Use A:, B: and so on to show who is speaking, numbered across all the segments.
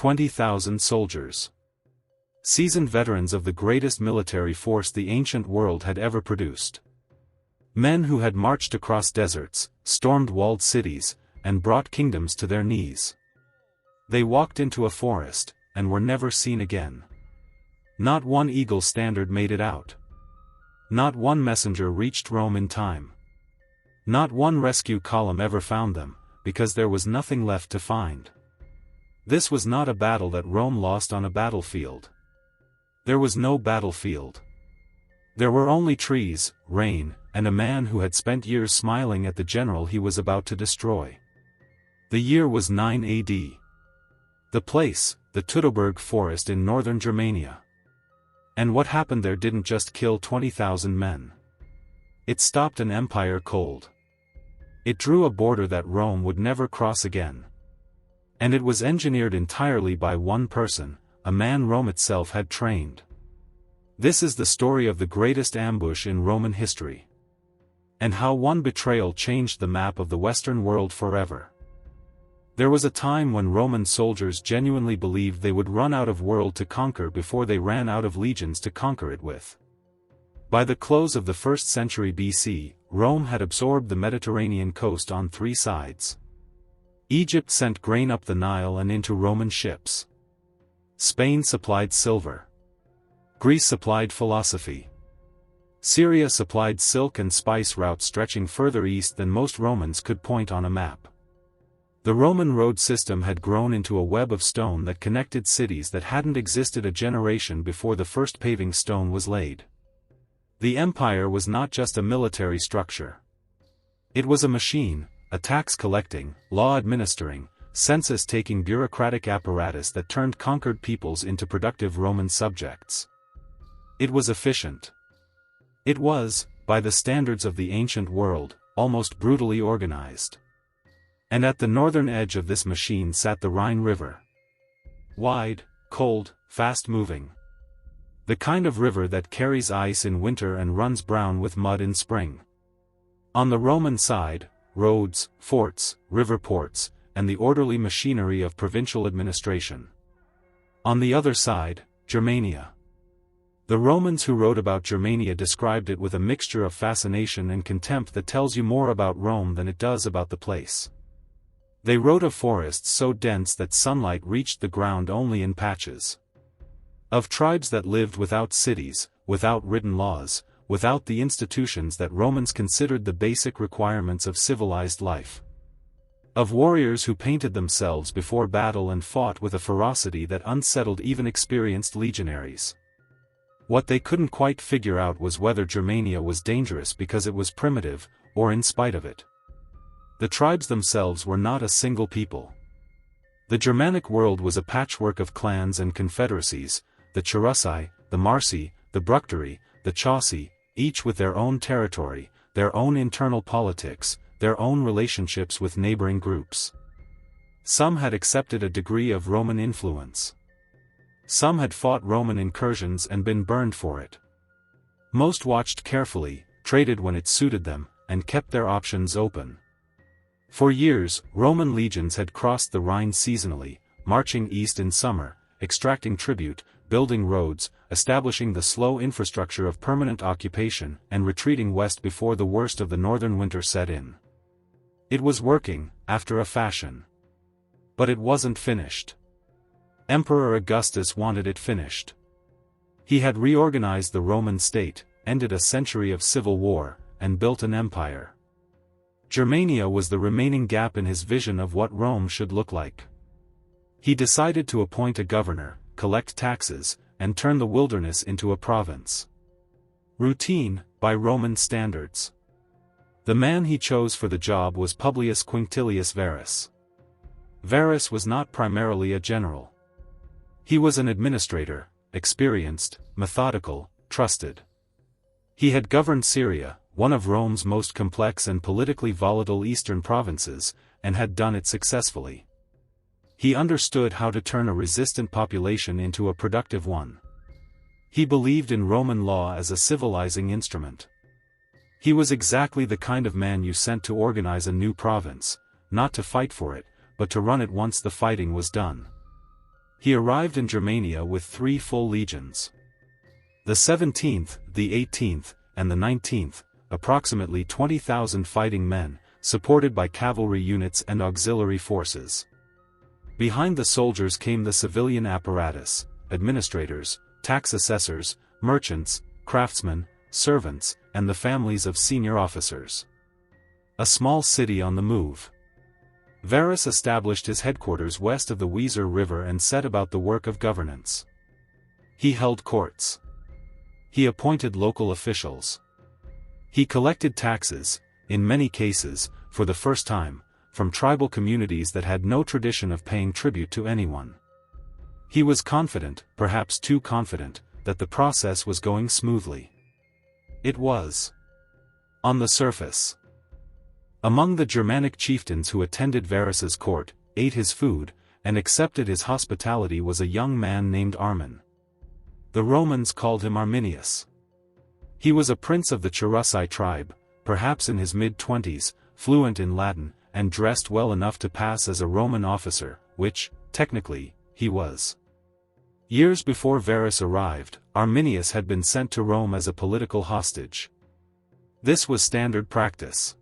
A: 20,000 soldiers. Seasoned veterans of the greatest military force the ancient world had ever produced. Men who had marched across deserts, stormed walled cities, and brought kingdoms to their knees. They walked into a forest, and were never seen again. Not one eagle standard made it out. Not one messenger reached Rome in time. Not one rescue column ever found them, because there was nothing left to find. This was not a battle that Rome lost on a battlefield. There was no battlefield. There were only trees, rain, and a man who had spent years smiling at the general he was about to destroy. The year was 9 AD. The place, the Teutoburg Forest in northern Germania. And what happened there didn't just kill 20,000 men. It stopped an empire cold. It drew a border that Rome would never cross again. And it was engineered entirely by one person, a man Rome itself had trained. This is the story of the greatest ambush in Roman history. And how one betrayal changed the map of the Western world forever. There was a time when Roman soldiers genuinely believed they would run out of world to conquer before they ran out of legions to conquer it with. By the close of the 1st century BC, Rome had absorbed the Mediterranean coast on 3 sides. Egypt sent grain up the Nile and into Roman ships. Spain supplied silver. Greece supplied philosophy. Syria supplied silk and spice routes stretching further east than most Romans could point on a map. The Roman road system had grown into a web of stone that connected cities that hadn't existed a generation before the first paving stone was laid. The empire was not just a military structure. It was a machine, a tax-collecting, law-administering, census-taking bureaucratic apparatus that turned conquered peoples into productive Roman subjects. It was efficient. It was, by the standards of the ancient world, almost brutally organized. And at the northern edge of this machine sat the Rhine River. Wide, cold, fast-moving. The kind of river that carries ice in winter and runs brown with mud in spring. On the Roman side, roads, forts, river ports, and the orderly machinery of provincial administration. On the other side, Germania. The Romans who wrote about Germania described it with a mixture of fascination and contempt that tells you more about Rome than it does about the place. They wrote of forests so dense that sunlight reached the ground only in patches. Of tribes that lived without cities, without written laws, without the institutions that Romans considered the basic requirements of civilized life. Of warriors who painted themselves before battle and fought with a ferocity that unsettled even experienced legionaries. What they couldn't quite figure out was whether Germania was dangerous because it was primitive, or in spite of it. The tribes themselves were not a single people. The Germanic world was a patchwork of clans and confederacies, the Cherusci, the Marsi, the Bructeri, the Chauci, each with their own territory, their own internal politics, their own relationships with neighboring groups. Some had accepted a degree of Roman influence. Some had fought Roman incursions and been burned for it. Most watched carefully, traded when it suited them, and kept their options open. For years, Roman legions had crossed the Rhine seasonally, marching east in summer, extracting tribute, building roads, establishing the slow infrastructure of permanent occupation, and retreating west before the worst of the northern winter set in. It was working, after a fashion. But it wasn't finished. Emperor Augustus wanted it finished. He had reorganized the Roman state, ended a century of civil war, and built an empire. Germania was the remaining gap in his vision of what Rome should look like. He decided to appoint a governor, collect taxes, and turn the wilderness into a province. Routine, by Roman standards. The man he chose for the job was Publius Quinctilius Varus. Varus was not primarily a general. He was an administrator, experienced, methodical, trusted. He had governed Syria, one of Rome's most complex and politically volatile eastern provinces, and had done it successfully. He understood how to turn a resistant population into a productive one. He believed in Roman law as a civilizing instrument. He was exactly the kind of man you sent to organize a new province, not to fight for it, but to run it once the fighting was done. He arrived in Germania with 3 full legions. The 17th, the 18th, and the 19th, approximately 20,000 fighting men, supported by cavalry units and auxiliary forces. Behind the soldiers came the civilian apparatus, administrators, tax assessors, merchants, craftsmen, servants, and the families of senior officers. A small city on the move. Varus established his headquarters west of the Weser River and set about the work of governance. He held courts. He appointed local officials. He collected taxes, in many cases, for the first time, from tribal communities that had no tradition of paying tribute to anyone. He was confident, perhaps too confident, that the process was going smoothly. It was. On the surface. Among the Germanic chieftains who attended Varus's court, ate his food, and accepted his hospitality was a young man named Armin. The Romans called him Arminius. He was a prince of the Cherusci tribe, perhaps in his mid-20s, fluent in Latin, and dressed well enough to pass as a Roman officer, which, technically, he was. Years before Varus arrived, Arminius had been sent to Rome as a political hostage. This was standard practice.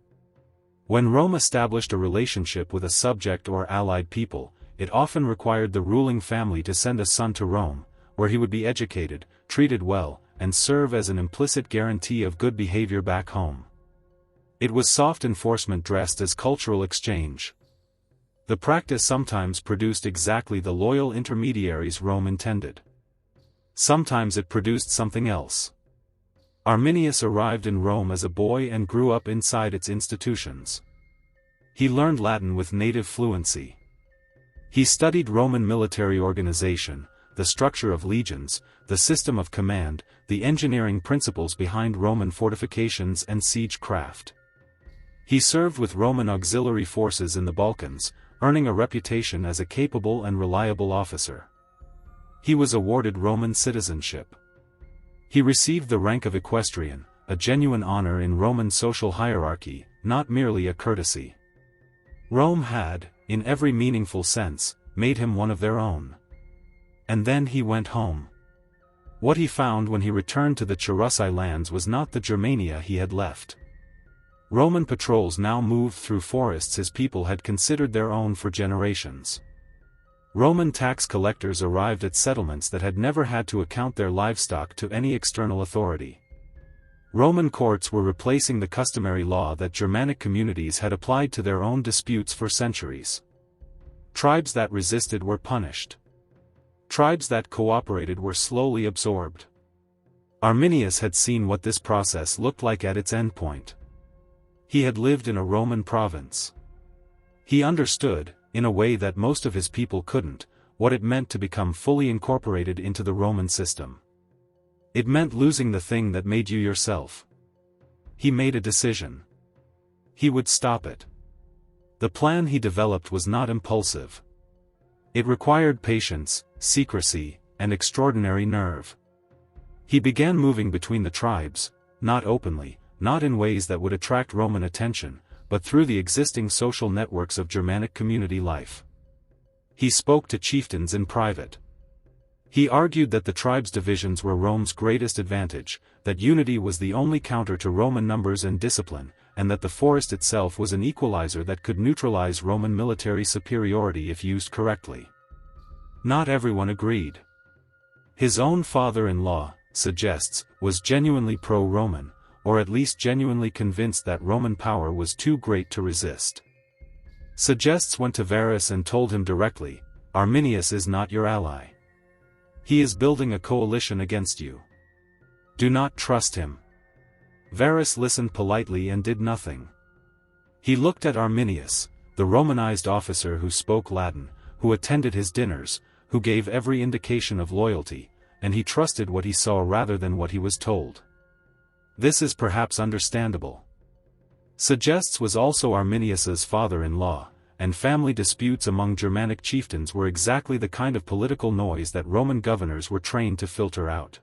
A: When Rome established a relationship with a subject or allied people, it often required the ruling family to send a son to Rome, where he would be educated, treated well, and serve as an implicit guarantee of good behavior back home. It was soft enforcement dressed as cultural exchange. The practice sometimes produced exactly the loyal intermediaries Rome intended. Sometimes it produced something else. Arminius arrived in Rome as a boy and grew up inside its institutions. He learned Latin with native fluency. He studied Roman military organization, the structure of legions, the system of command, the engineering principles behind Roman fortifications and siege craft. He served with Roman auxiliary forces in the Balkans, earning a reputation as a capable and reliable officer. He was awarded Roman citizenship. He received the rank of equestrian, a genuine honor in Roman social hierarchy, not merely a courtesy. Rome had, in every meaningful sense, made him one of their own. And then he went home. What he found when he returned to the Cherusci lands was not the Germania he had left. Roman patrols now moved through forests his people had considered their own for generations. Roman tax collectors arrived at settlements that had never had to account their livestock to any external authority. Roman courts were replacing the customary law that Germanic communities had applied to their own disputes for centuries. Tribes that resisted were punished. Tribes that cooperated were slowly absorbed. Arminius had seen what this process looked like at its endpoint. He had lived in a Roman province. He understood, in a way that most of his people couldn't, what it meant to become fully incorporated into the Roman system. It meant losing the thing that made you yourself. He made a decision. He would stop it. The plan he developed was not impulsive. It required patience, secrecy, and extraordinary nerve. He began moving between the tribes, not openly, not in ways that would attract Roman attention, but through the existing social networks of Germanic community life. He spoke to chieftains in private. He argued that the tribes' divisions were Rome's greatest advantage, that unity was the only counter to Roman numbers and discipline, and that the forest itself was an equalizer that could neutralize Roman military superiority if used correctly. Not everyone agreed. His own father-in-law, Segestes, was genuinely pro-Roman, or at least genuinely convinced that Roman power was too great to resist. Segestes went to Varus and told him directly, "Arminius is not your ally. He is building a coalition against you. Do not trust him." Varus listened politely and did nothing. He looked at Arminius, the Romanized officer who spoke Latin, who attended his dinners, who gave every indication of loyalty, and he trusted what he saw rather than what he was told. This is perhaps understandable. Segestes was also Arminius's father-in-law, and family disputes among Germanic chieftains were exactly the kind of political noise that Roman governors were trained to filter out.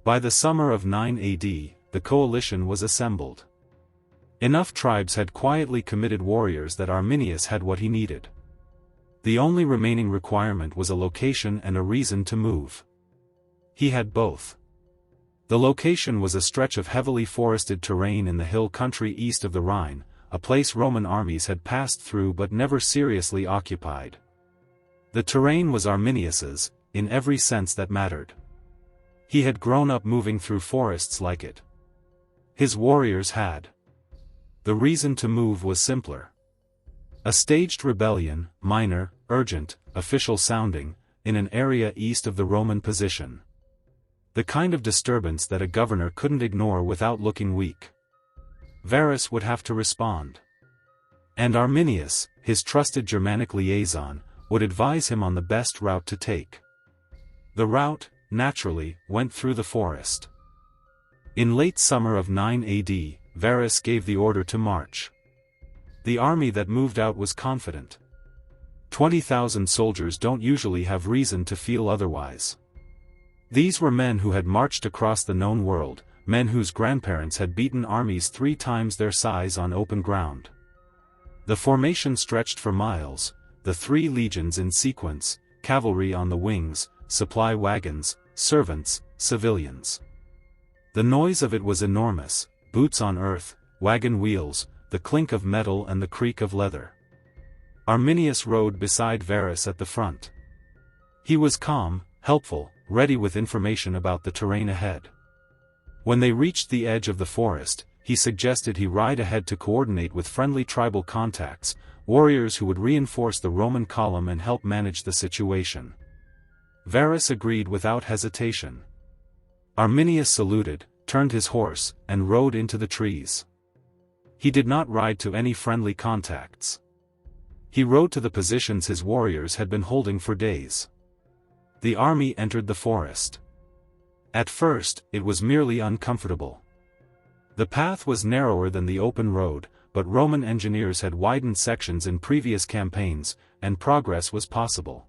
A: By the summer of 9 AD, the coalition was assembled. Enough tribes had quietly committed warriors that Arminius had what he needed. The only remaining requirement was a location and a reason to move. He had both. The location was a stretch of heavily forested terrain in the hill country east of the Rhine, a place Roman armies had passed through but never seriously occupied. The terrain was Arminius's, in every sense that mattered. He had grown up moving through forests like it. His warriors had. The reason to move was simpler. A staged rebellion, minor, urgent, official sounding, in an area east of the Roman position. The kind of disturbance that a governor couldn't ignore without looking weak. Varus would have to respond. And Arminius, his trusted Germanic liaison, would advise him on the best route to take. The route, naturally, went through the forest. In late summer of 9 AD, Varus gave the order to march. The army that moved out was confident. 20,000 soldiers don't usually have reason to feel otherwise. These were men who had marched across the known world, men whose grandparents had beaten armies 3 times their size on open ground. The formation stretched for miles, the 3 legions in sequence, cavalry on the wings, supply wagons, servants, civilians. The noise of it was enormous, boots on earth, wagon wheels, the clink of metal and the creak of leather. Arminius rode beside Varus at the front. He was calm, helpful, ready with information about the terrain ahead. When they reached the edge of the forest, he suggested he ride ahead to coordinate with friendly tribal contacts, warriors who would reinforce the Roman column and help manage the situation. Varus agreed without hesitation. Arminius saluted, turned his horse, and rode into the trees. He did not ride to any friendly contacts. He rode to the positions his warriors had been holding for days. The army entered the forest. At first, it was merely uncomfortable. The path was narrower than the open road, but Roman engineers had widened sections in previous campaigns, and progress was possible.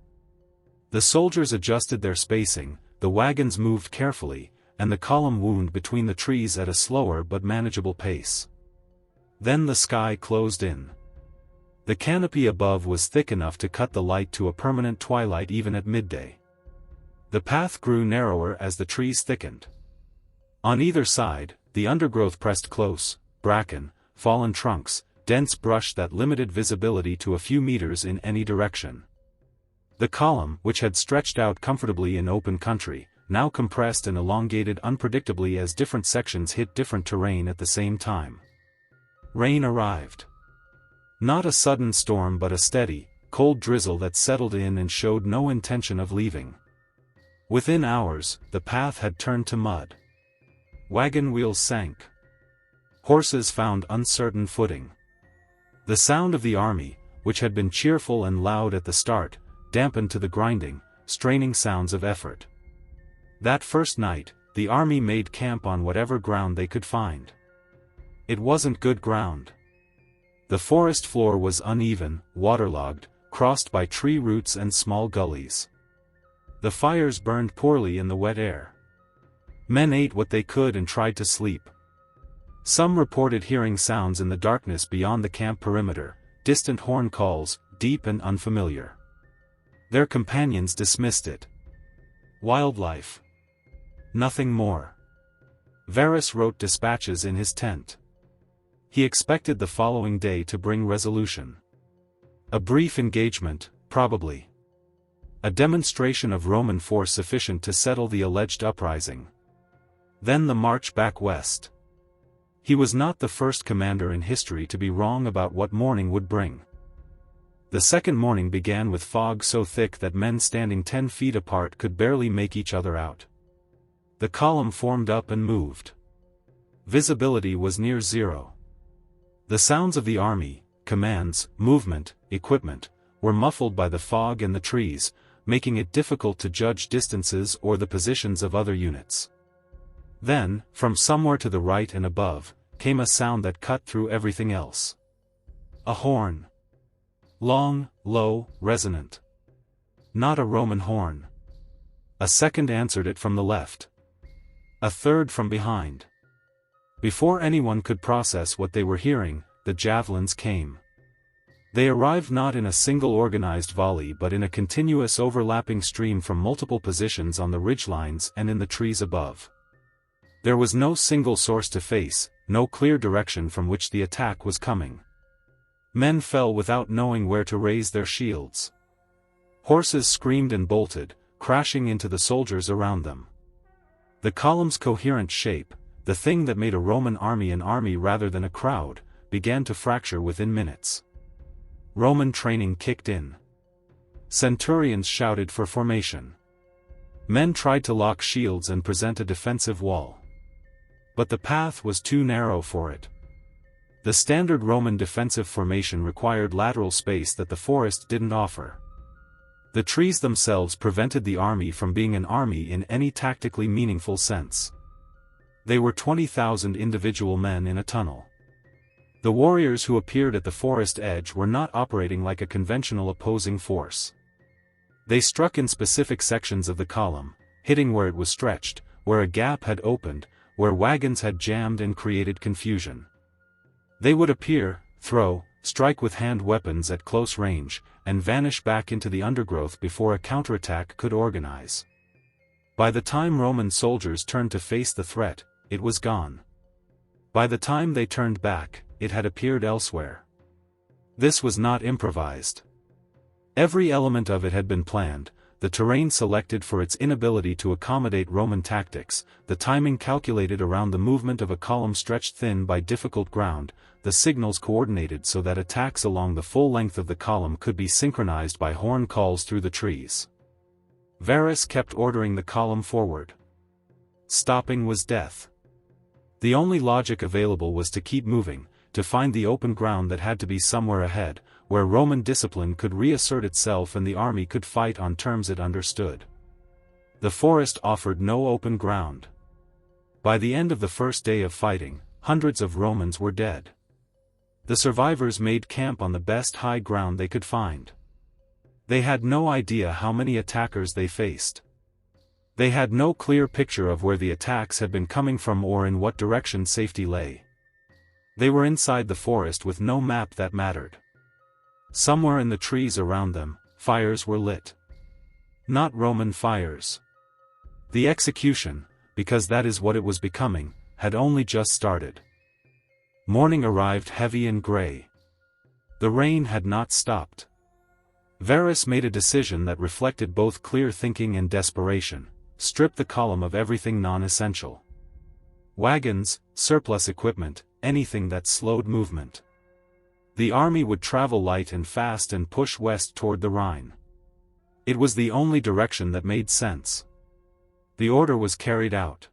A: The soldiers adjusted their spacing, the wagons moved carefully, and the column wound between the trees at a slower but manageable pace. Then the sky closed in. The canopy above was thick enough to cut the light to a permanent twilight even at midday. The path grew narrower as the trees thickened. On either side, the undergrowth pressed close, bracken, fallen trunks, dense brush that limited visibility to a few meters in any direction. The column, which had stretched out comfortably in open country, now compressed and elongated unpredictably as different sections hit different terrain at the same time. Rain arrived. Not a sudden storm but a steady, cold drizzle that settled in and showed no intention of leaving. Within hours, the path had turned to mud. Wagon wheels sank. Horses found uncertain footing. The sound of the army, which had been cheerful and loud at the start, dampened to the grinding, straining sounds of effort. That first night, the army made camp on whatever ground they could find. It wasn't good ground. The forest floor was uneven, waterlogged, crossed by tree roots and small gullies. The fires burned poorly in the wet air. Men ate what they could and tried to sleep. Some reported hearing sounds in the darkness beyond the camp perimeter, distant horn calls, deep and unfamiliar. Their companions dismissed it. Wildlife. Nothing more. Varus wrote dispatches in his tent. He expected the following day to bring resolution. A brief engagement, probably. A demonstration of Roman force sufficient to settle the alleged uprising. Then the march back west. He was not the first commander in history to be wrong about what morning would bring. The second morning began with fog so thick that men standing 10 feet apart could barely make each other out. The column formed up and moved. Visibility was near zero. The sounds of the army, commands, movement, equipment, were muffled by the fog and the trees, making it difficult to judge distances or the positions of other units. Then, from somewhere to the right and above, came a sound that cut through everything else. A horn. Long, low, resonant. Not a Roman horn. A second answered it from the left. A third from behind. Before anyone could process what they were hearing, the javelins came. They arrived not in a single organized volley but in a continuous overlapping stream from multiple positions on the ridgelines and in the trees above. There was no single source to face, no clear direction from which the attack was coming. Men fell without knowing where to raise their shields. Horses screamed and bolted, crashing into the soldiers around them. The column's coherent shape, the thing that made a Roman army an army rather than a crowd, began to fracture within minutes. Roman training kicked in. Centurions shouted for formation. Men tried to lock shields and present a defensive wall. But the path was too narrow for it. The standard Roman defensive formation required lateral space that the forest didn't offer. The trees themselves prevented the army from being an army in any tactically meaningful sense. They were 20,000 individual men in a tunnel. The warriors who appeared at the forest edge were not operating like a conventional opposing force. They struck in specific sections of the column, hitting where it was stretched, where a gap had opened, where wagons had jammed and created confusion. They would appear, throw, strike with hand weapons at close range, and vanish back into the undergrowth before a counterattack could organize. By the time Roman soldiers turned to face the threat, it was gone. By the time they turned back, it had appeared elsewhere. This was not improvised. Every element of it had been planned, the terrain selected for its inability to accommodate Roman tactics, the timing calculated around the movement of a column stretched thin by difficult ground, the signals coordinated so that attacks along the full length of the column could be synchronized by horn calls through the trees. Varus kept ordering the column forward. Stopping was death. The only logic available was to keep moving, to find the open ground that had to be somewhere ahead, where Roman discipline could reassert itself and the army could fight on terms it understood. The forest offered no open ground. By the end of the first day of fighting, hundreds of Romans were dead. The survivors made camp on the best high ground they could find. They had no idea how many attackers they faced. They had no clear picture of where the attacks had been coming from or in what direction safety lay. They were inside the forest with no map that mattered. Somewhere in the trees around them, fires were lit. Not Roman fires. The execution, because that is what it was becoming, had only just started. Morning arrived heavy and gray. The rain had not stopped. Varus made a decision that reflected both clear thinking and desperation: strip the column of everything non-essential. Wagons, surplus equipment, anything that slowed movement. The army would travel light and fast and push west toward the Rhine. It was the only direction that made sense. The order was carried out.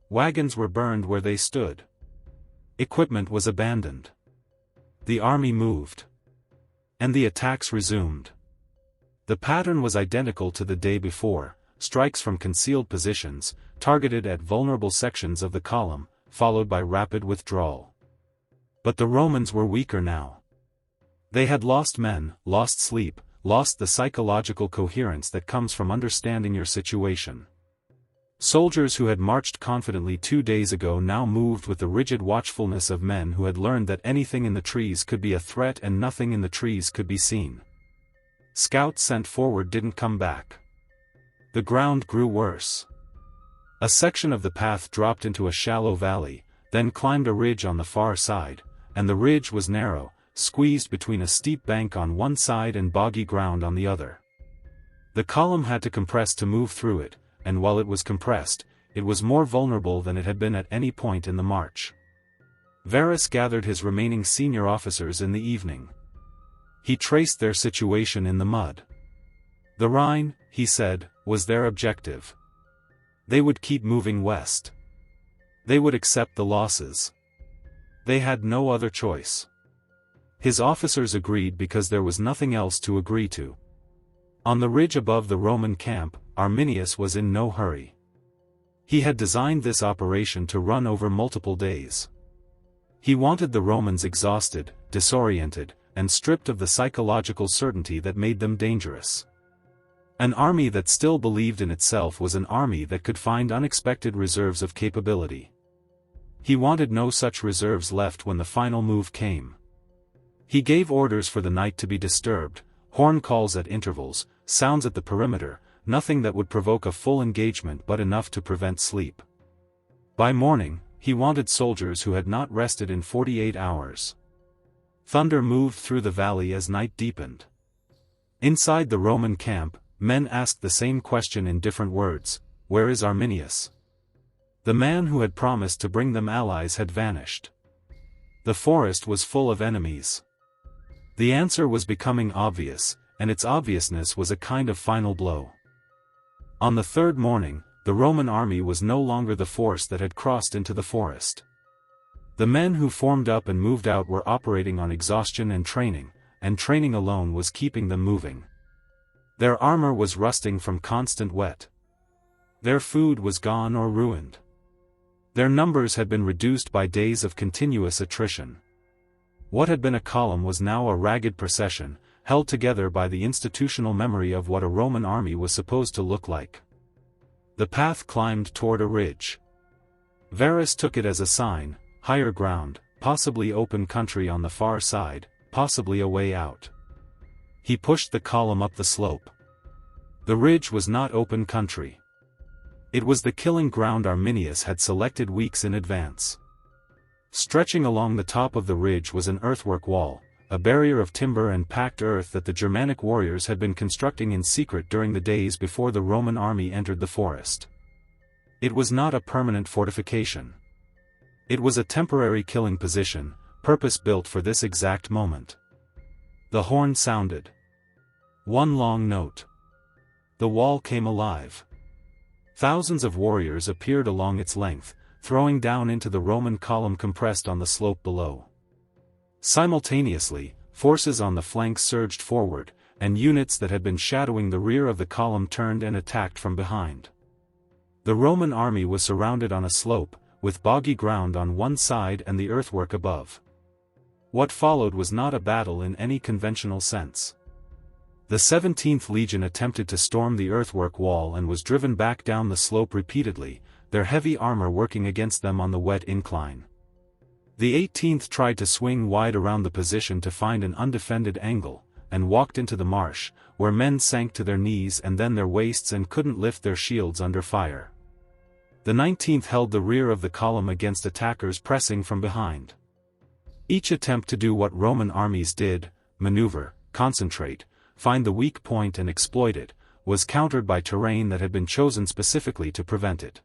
A: Wagons were burned where they stood. Equipment was abandoned. The army moved. And the attacks resumed. The pattern was identical to the day before: strikes from concealed positions, targeted at vulnerable sections of the column, followed by rapid withdrawal. But the Romans were weaker now. They had lost men, lost sleep, lost the psychological coherence that comes from understanding your situation. Soldiers who had marched confidently 2 days ago now moved with the rigid watchfulness of men who had learned that anything in the trees could be a threat and nothing in the trees could be seen. Scouts sent forward didn't come back. The ground grew worse. A section of the path dropped into a shallow valley, then climbed a ridge on the far side, and the ridge was narrow, squeezed between a steep bank on one side and boggy ground on the other. The column had to compress to move through it, and while it was compressed, it was more vulnerable than it had been at any point in the march. Varus gathered his remaining senior officers in the evening. He traced their situation in the mud. The Rhine, he said, was their objective. They would keep moving west. They would accept the losses. They had no other choice. His officers agreed because there was nothing else to agree to. On the ridge above the Roman camp, Arminius was in no hurry. He had designed this operation to run over multiple days. He wanted the Romans exhausted, disoriented, and stripped of the psychological certainty that made them dangerous. An army that still believed in itself was an army that could find unexpected reserves of capability. He wanted no such reserves left when the final move came. He gave orders for the night to be disturbed, horn calls at intervals, sounds at the perimeter, nothing that would provoke a full engagement but enough to prevent sleep. By morning, he wanted soldiers who had not rested in 48 hours. Thunder moved through the valley as night deepened. Inside the Roman camp, men asked the same question in different words: "Where is Arminius?" The man who had promised to bring them allies had vanished. The forest was full of enemies. The answer was becoming obvious, and its obviousness was a kind of final blow. On the third morning, the Roman army was no longer the force that had crossed into the forest. The men who formed up and moved out were operating on exhaustion and training alone was keeping them moving. Their armor was rusting from constant wet. Their food was gone or ruined. Their numbers had been reduced by days of continuous attrition. What had been a column was now a ragged procession, held together by the institutional memory of what a Roman army was supposed to look like. The path climbed toward a ridge. Varus took it as a sign: higher ground, possibly open country on the far side, possibly a way out. He pushed the column up the slope. The ridge was not open country. It was the killing ground Arminius had selected weeks in advance. Stretching along the top of the ridge was an earthwork wall, a barrier of timber and packed earth that the Germanic warriors had been constructing in secret during the days before the Roman army entered the forest. It was not a permanent fortification. It was a temporary killing position, purpose-built for this exact moment. The horn sounded. One long note. The wall came alive. Thousands of warriors appeared along its length, throwing down into the Roman column compressed on the slope below. Simultaneously, forces on the flanks surged forward, and units that had been shadowing the rear of the column turned and attacked from behind. The Roman army was surrounded on a slope, with boggy ground on one side and the earthwork above. What followed was not a battle in any conventional sense. The 17th Legion attempted to storm the earthwork wall and was driven back down the slope repeatedly, their heavy armor working against them on the wet incline. The 18th tried to swing wide around the position to find an undefended angle, and walked into the marsh, where men sank to their knees and then their waists and couldn't lift their shields under fire. The 19th held the rear of the column against attackers pressing from behind. Each attempt to do what Roman armies did, maneuver, concentrate, find the weak point and exploit it, was countered by terrain that had been chosen specifically to prevent it.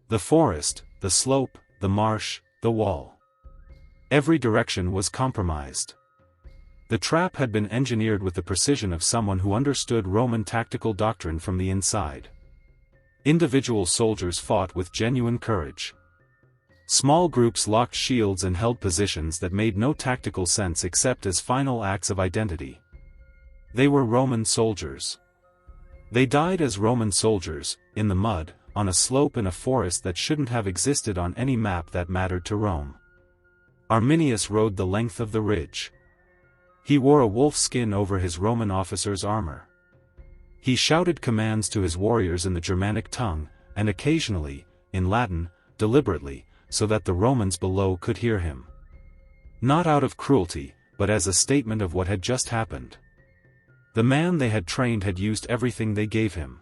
A: The forest, the slope, the marsh, the wall. Every direction was compromised. The trap had been engineered with the precision of someone who understood Roman tactical doctrine from the inside. Individual soldiers fought with genuine courage. Small groups locked shields and held positions that made no tactical sense except as final acts of identity. They were Roman soldiers. They died as Roman soldiers, in the mud, on a slope in a forest that shouldn't have existed on any map that mattered to Rome. Arminius rode the length of the ridge. He wore a wolf skin over his Roman officer's armor. He shouted commands to his warriors in the Germanic tongue, and occasionally, in Latin, deliberately, so that the Romans below could hear him. Not out of cruelty, but as a statement of what had just happened. The man they had trained had used everything they gave him.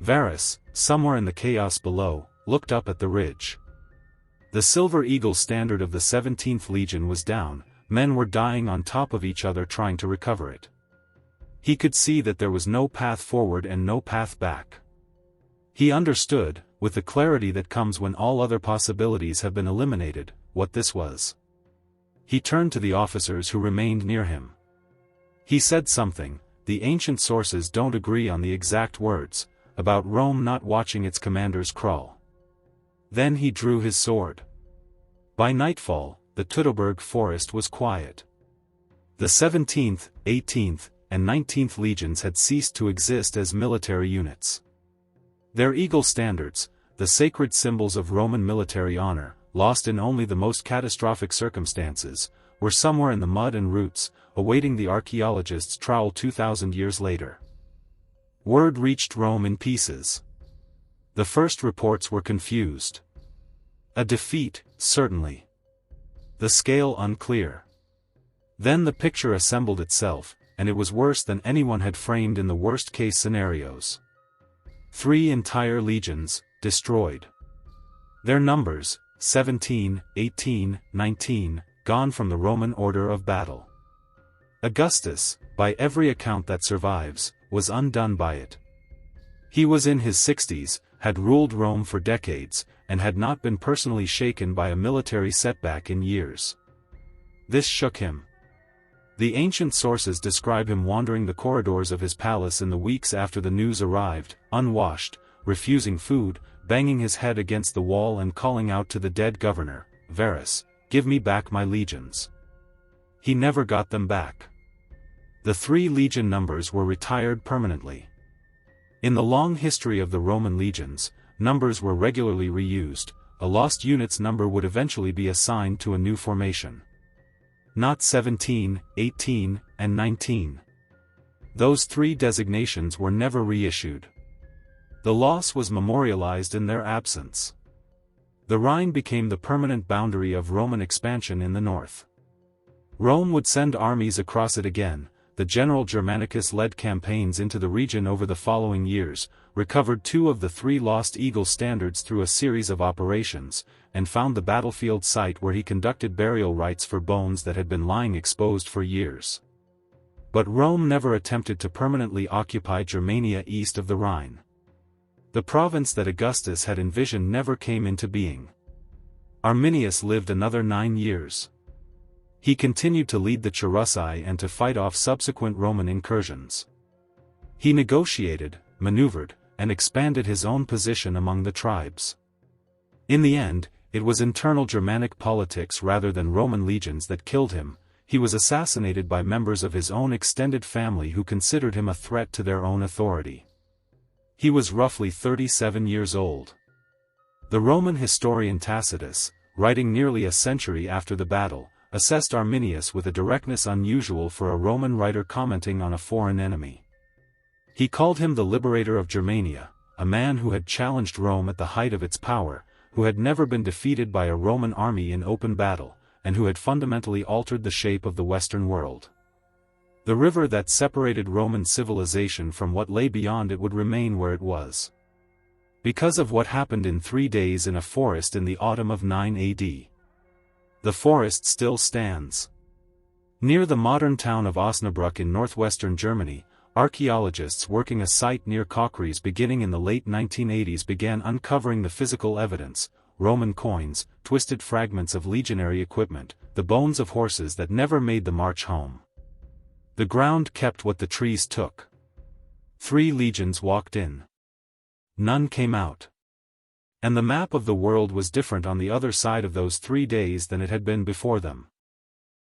A: Varus, somewhere in the chaos below, looked up at the ridge. The silver eagle standard of the 17th Legion was down, men were dying on top of each other trying to recover it. He could see that there was no path forward and no path back. He understood, with the clarity that comes when all other possibilities have been eliminated, what this was. He turned to the officers who remained near him. He said something, the ancient sources don't agree on the exact words, about Rome not watching its commanders crawl. Then he drew his sword. By nightfall, the Teutoburg Forest was quiet. The 17th, 18th, and 19th Legions had ceased to exist as military units. Their eagle standards, the sacred symbols of Roman military honor, lost in only the most catastrophic circumstances, were somewhere in the mud and roots, awaiting the archaeologist's trowel 2,000 years later. Word reached Rome in pieces. The first reports were confused. A defeat, certainly. The scale unclear. Then the picture assembled itself, and it was worse than anyone had framed in the worst-case scenarios. 3 entire legions, destroyed. Their numbers, 17, 18, 19, gone from the Roman order of battle. Augustus, by every account that survives, was undone by it. He was in his 60s, had ruled Rome for decades, and had not been personally shaken by a military setback in years. This shook him. The ancient sources describe him wandering the corridors of his palace in the weeks after the news arrived, unwashed, refusing food, banging his head against the wall and calling out to the dead governor, "Varus, give me back my legions." He never got them back. The 3 legion numbers were retired permanently. In the long history of the Roman legions, numbers were regularly reused. A lost unit's number would eventually be assigned to a new formation. Not 17, 18, and 19. Those 3 designations were never reissued. The loss was memorialized in their absence. The Rhine became the permanent boundary of Roman expansion in the north. Rome would send armies across it again. The general Germanicus led campaigns into the region over the following years, recovered 2 of the 3 lost eagle standards through a series of operations, and found the battlefield site where he conducted burial rites for bones that had been lying exposed for years. But Rome never attempted to permanently occupy Germania east of the Rhine. The province that Augustus had envisioned never came into being. Arminius lived another 9 years. He continued to lead the Cherusci and to fight off subsequent Roman incursions. He negotiated, maneuvered, and expanded his own position among the tribes. In the end, it was internal Germanic politics rather than Roman legions that killed him. He was assassinated by members of his own extended family who considered him a threat to their own authority. He was roughly 37 years old. The Roman historian Tacitus, writing nearly a century after the battle, assessed Arminius with a directness unusual for a Roman writer commenting on a foreign enemy. He called him the liberator of Germania, a man who had challenged Rome at the height of its power, who had never been defeated by a Roman army in open battle, and who had fundamentally altered the shape of the Western world. The river that separated Roman civilization from what lay beyond it would remain where it was. Because of what happened in 3 days in a forest in the autumn of 9 AD. The forest still stands. Near the modern town of Osnabrück in northwestern Germany, archaeologists working a site near Kochries beginning in the late 1980s began uncovering the physical evidence: Roman coins, twisted fragments of legionary equipment, the bones of horses that never made the march home. The ground kept what the trees took. 3 legions walked in. None came out. And the map of the world was different on the other side of those 3 days than it had been before them.